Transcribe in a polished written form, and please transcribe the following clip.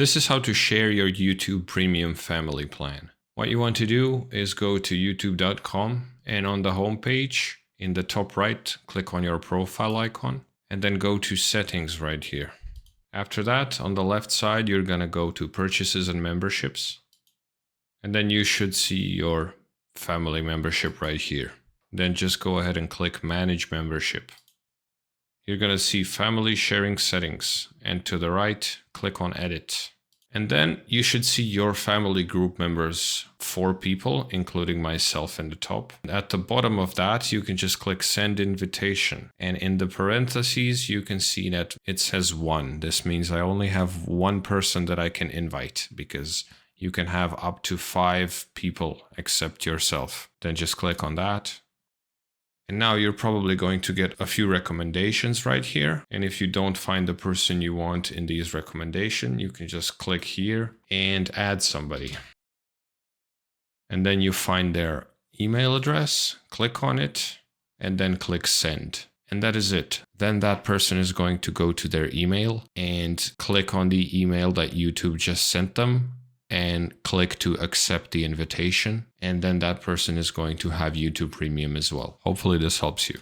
This is how to share your YouTube Premium family plan. What you want to do is go to youtube.com and on the home page, in the top right, click on your profile icon and then go to settings right here. After that, on the left side, you're going to go to purchases and memberships. And then you should see your family membership right here. Then just go ahead and click manage membership. You're going to see family sharing settings, and to the right, click on edit. And then you should see your family group members, 4 people, including myself in the top. At the bottom of that, you can just click send invitation. And in the parentheses, you can see that it says 1. This means I only have 1 person that I can invite, because you can have up to 5 people except yourself. Then just click on that. And now you're probably going to get a few recommendations right here. And if you don't find the person you want in these recommendations, you can just click here and add somebody. And then you find their email address, click on it, and then click send. And that is it. Then that person is going to go to their email and click on the email that YouTube just sent them and click to accept the invitation. And then that person is going to have YouTube Premium as well. Hopefully this helps you.